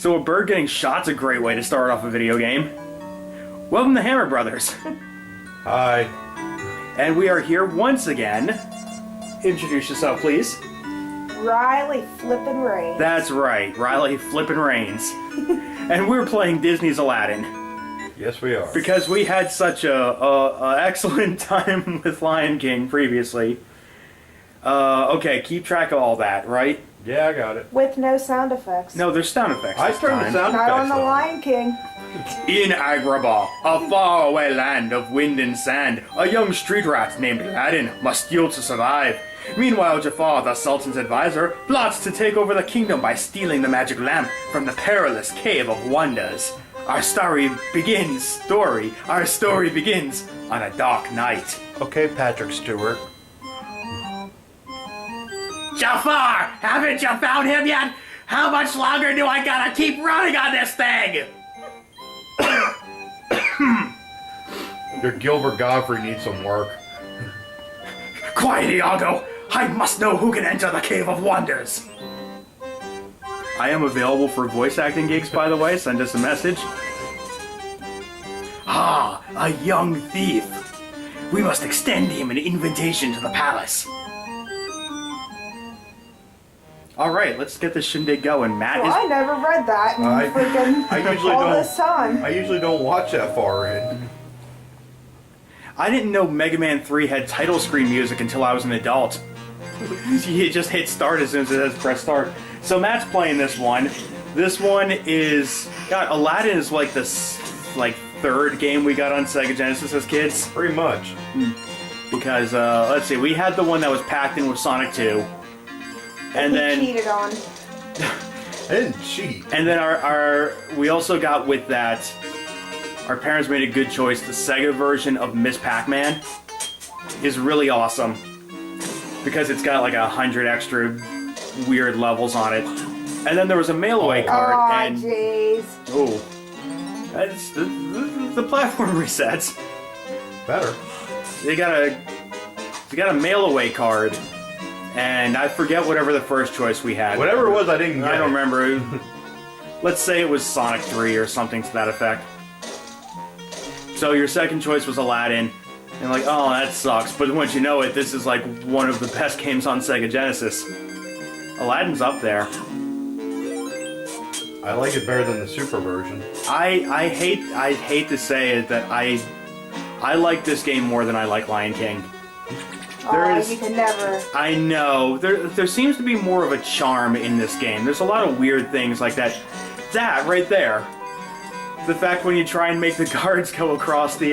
So a bird getting shot's a great way to start off a video game. Welcome to Hammer Brothers. Hi. And we are here once again. Introduce yourself, please. Riley Flippin' Rains. That's right, Riley Flippin' Rains. And we're playing Disney's Aladdin. Yes, we are. Because we had such a excellent time with Lion King previously. Okay, keep track of all that, right? Yeah, I got it. With no sound effects. No, there's sound effects. I this turned the time. sound Not effects on the Lion King. In Agrabah, a faraway land of wind and sand, a young street rat named Aladdin must steal to survive. Meanwhile, Jafar, the Sultan's advisor, plots to take over the kingdom by stealing the magic lamp from the perilous Cave of Wonders. Our story begins on a dark night. Okay, Patrick Stewart. Jafar, haven't you found him yet? How much longer do I gotta keep running on this thing? Your Gilbert Godfrey needs some work. Quiet, Iago! I must know who can enter the Cave of Wonders! I am available for voice acting gigs, by the way. Send us a message. Ah, a young thief. We must extend him an invitation to the palace. Alright, let's get this shindig going. Matt Well, is... I never read that in freaking usually all don't. this time. I usually don't watch that far in. I didn't know Mega Man 3 had title screen music until I was an adult. You just hit start as soon as it says press start. So Matt's playing this one. This one is... God, Aladdin is like the third game we got on Sega Genesis as kids. Pretty much. Because, let's see, we had the one that was packed in with Sonic 2. And he then... cheated on. I didn't cheat. And then we also got with that... Our parents made a good choice. The Sega version of Miss Pac-Man is really awesome. Because it's got like 100 extra weird levels on it. And then there was a mail-away card. Aw, And jeez. oh, that's the platform resets. Better. They got a mail-away card. And I forget whatever the first choice we had. Whatever it was, I didn't get I don't it. remember. Let's say it was Sonic 3 or something to that effect. So your second choice was Aladdin. And like, oh, that sucks. But once you know it, this is like one of the best games on Sega Genesis. Aladdin's up there. I like it better than the Super version. I hate to say it that I like this game more than I like Lion King. You can never. I know. There seems to be more of a charm in this game. There's a lot of weird things like that. That right there. The fact when you try and make the guards go across the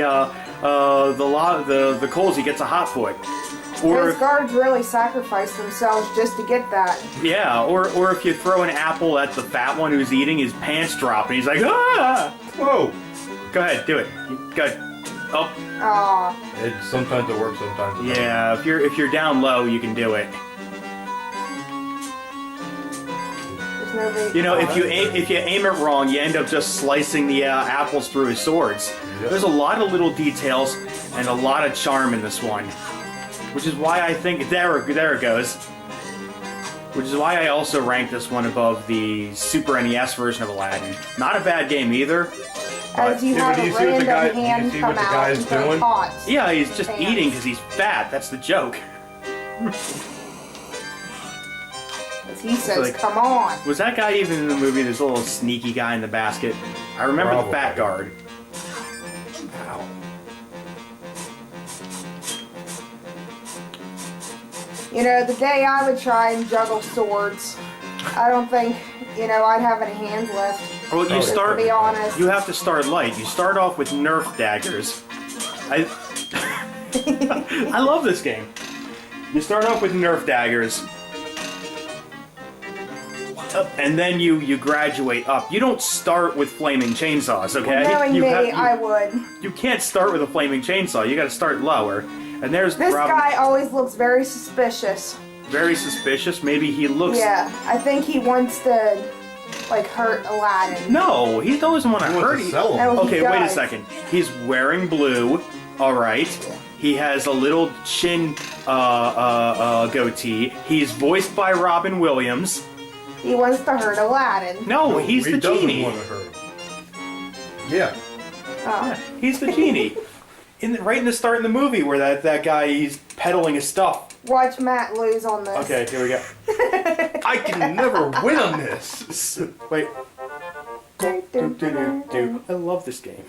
coals, he gets a hot foot. Or Those guards really sacrifice themselves just to get that. yeah, or if you throw an apple at the fat one who's eating, his pants drop and he's like, ah! Whoa! Go ahead, do it. Go ahead. Oh. Aw. Sometimes it works, sometimes it doesn't. Yeah, if you're down low, you can do it. There's no way. You know, if you aim it wrong, you end up just slicing the apples through his swords. Yep. There's a lot of little details and a lot of charm in this one, which is why I think there it goes. Which is why I also rank this one above the Super NES version of Aladdin. Not a bad game either. As you Yeah, have but a do you see what the random guy- do you hand see come what the out guy's and throw doing? pots. Yeah, he's just Pants. eating because he's fat. That's the joke. As he says, like- come on. Was that guy even in the movie? There's a little sneaky guy in the basket. I remember the fat Probably. guard. Ow. You know, the day I would try and juggle swords, I don't think, I'd have any hands left. Well, you Oh, yeah. start. To be honest. You have to start light. You start off with Nerf daggers. I I love this game. You start off with Nerf daggers, and then you graduate up. You don't start with flaming chainsaws, okay? Knowing you me, have- you- I would. You can't start with a flaming chainsaw. You got to start lower. And there's This Rob- guy always looks very suspicious. very suspicious. Maybe he looks. Yeah, I think he wants to, hurt Aladdin. No, he doesn't want to He wants hurt to you. sell No, them. he Okay, wait a does. second. He's wearing blue. All right. He has a little chin goatee. He's voiced by Robin Williams. He wants to hurt Aladdin. No, he's the doesn't genie. want to hurt him. Yeah. Oh. He's the genie. Right in the start of the movie where that guy, he's peddling his stuff. Watch Matt lose on this. Okay, here we go. I can never win on this. Wait. I love this game.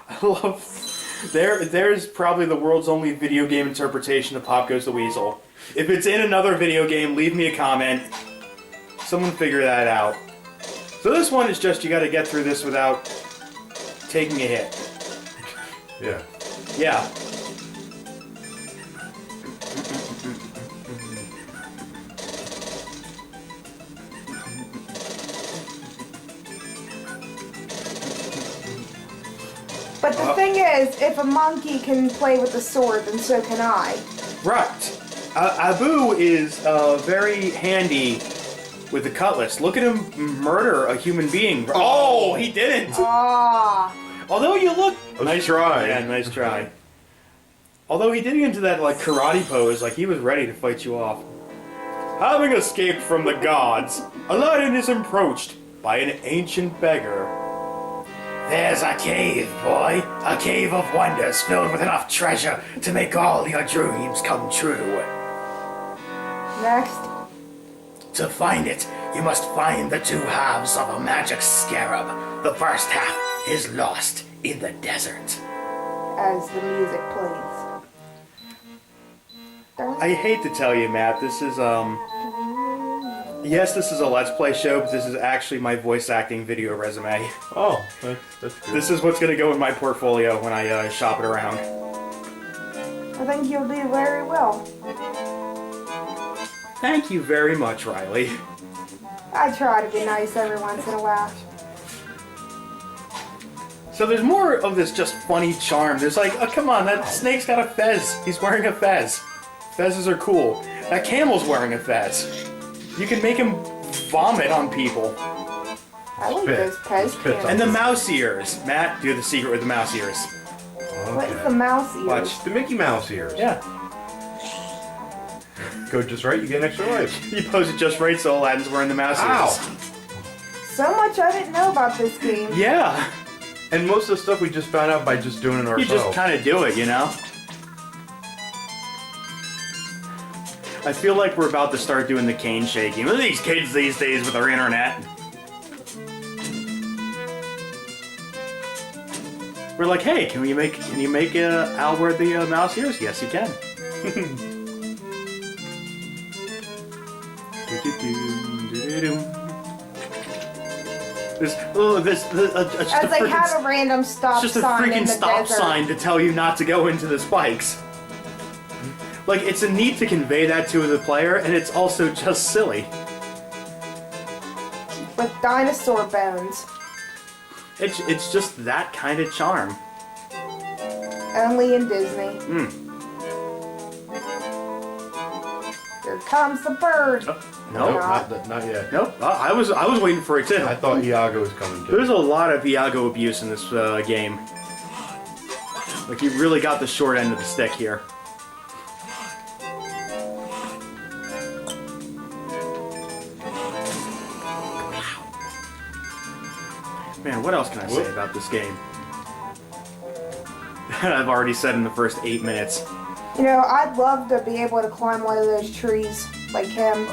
I love... There's probably the world's only video game interpretation of Pop Goes the Weasel. If it's in another video game, leave me a comment. Someone figure that out. So this one is just, you gotta get through this without taking a hit. Yeah. Yeah. But the thing is, if a monkey can play with the sword, then so can I. Right. Abu is very handy with the cutlass. Look at him murder a human being. Oh, he didn't. Ah. Although you look... Nice try. Yeah, nice try. Although he did get into that like karate pose, like he was ready to fight you off. Having escaped from the gods, Aladdin is approached by an ancient beggar. There's a cave, boy. A cave of wonders filled with enough treasure to make all your dreams come true. Next. To find it, you must find the two halves of a magic scarab. The first half is lost in the desert. As the music plays. I hate to tell you, Matt, this is, yes, this is a Let's Play show, but this is actually my voice acting video resume. Oh, that's good. This is what's going to go in my portfolio when I shop it around. I think you'll do very well. Thank you very much, Riley. I try to be nice every once in a while. So there's more of this just funny charm. There's like, oh, come on, that snake's got a fez. He's wearing a fez. Fezzes are cool. That camel's wearing a fez. You can make him vomit on people. I like Spit. those Pez Spit cans. And the mouse ears. Matt, do the secret with the mouse ears. What is the mouse ears? Watch. The Mickey Mouse ears. Yeah. Go just right, you get an extra life. You pose it just right so Aladdin's wearing the mouse ears. Ow! So much I didn't know about this game. Yeah. And most of the stuff we just found out by just doing it ourselves. You just kind of do it, you know? I feel like we're about to start doing the cane shaking. Look at these kids these days with their internet. We're like, hey, can you make Al wear the mouse ears? Yes, you can. As they have a random stop It's just a sign in freaking the stop desert. sign to tell you not to go into the spikes. Like, it's a need to convey that to the player, and it's also just silly. With dinosaur bones. It's just that kind of charm. Only in Disney. Here comes the bird. Nope. Not yet. Nope. I was waiting for it too. I thought Iago was coming too. There's a lot of Iago abuse in this game. Like, you really got the short end of the stick here. Man, what else can I say about this game? I've already said in the first 8 minutes. You know, I'd love to be able to climb one of those trees like him.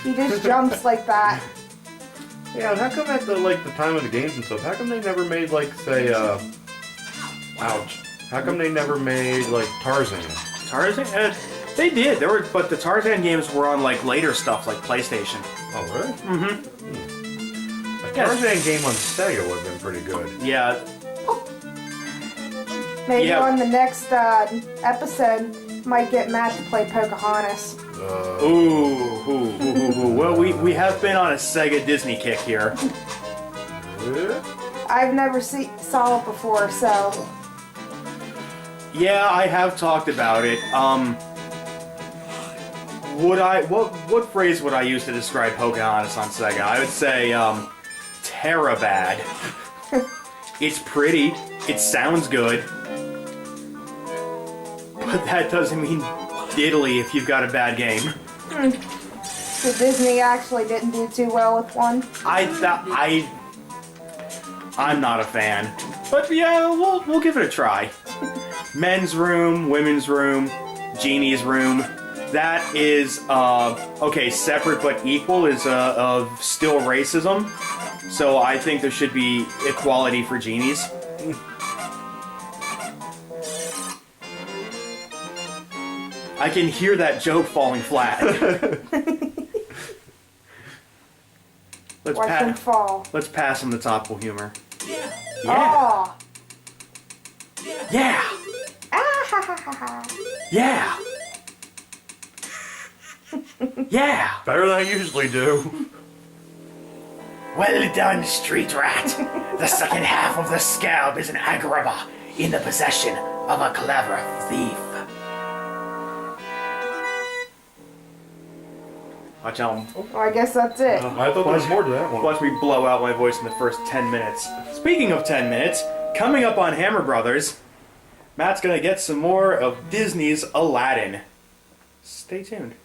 He just jumps like that. Yeah, how come at the time of the games and stuff, how come they never made say ouch. How come they never made Tarzan? Tarzan? They did. But the Tarzan games were on later stuff like PlayStation. Oh really? Mm-hmm. A Tarzan game on Sega would have been pretty good. Yeah. Maybe on the next episode, might get Matt to play Pocahontas. Ooh. Well, we have been on a Sega Disney kick here. I've never saw it before, so... Yeah, I have talked about it. What phrase would I use to describe Pocahontas on Sega? I would say, Terabad. It's pretty. It sounds good. But that doesn't mean diddly if you've got a bad game. So Disney actually didn't do too well with one. I'm not a fan, but yeah, we'll give it a try. Men's room, women's room, genie's room. That is okay. Separate but equal is of still racism. So I think there should be equality for genies. I can hear that joke falling flat. Watch them fall. Let's pass him the topical humor. Yeah. Oh. Yeah. Ah ha ha ha ha. Yeah. Yeah. Better than I usually do. Well done, street rat. The second half of the scalp is an agrabah in the possession of a clever thief. Watch out. Well, I guess that's it. I thought there was more to that one. Watch me blow out my voice in the first 10 minutes. Speaking of 10 minutes, coming up on Hammer Brothers, Matt's gonna get some more of Disney's Aladdin. Stay tuned.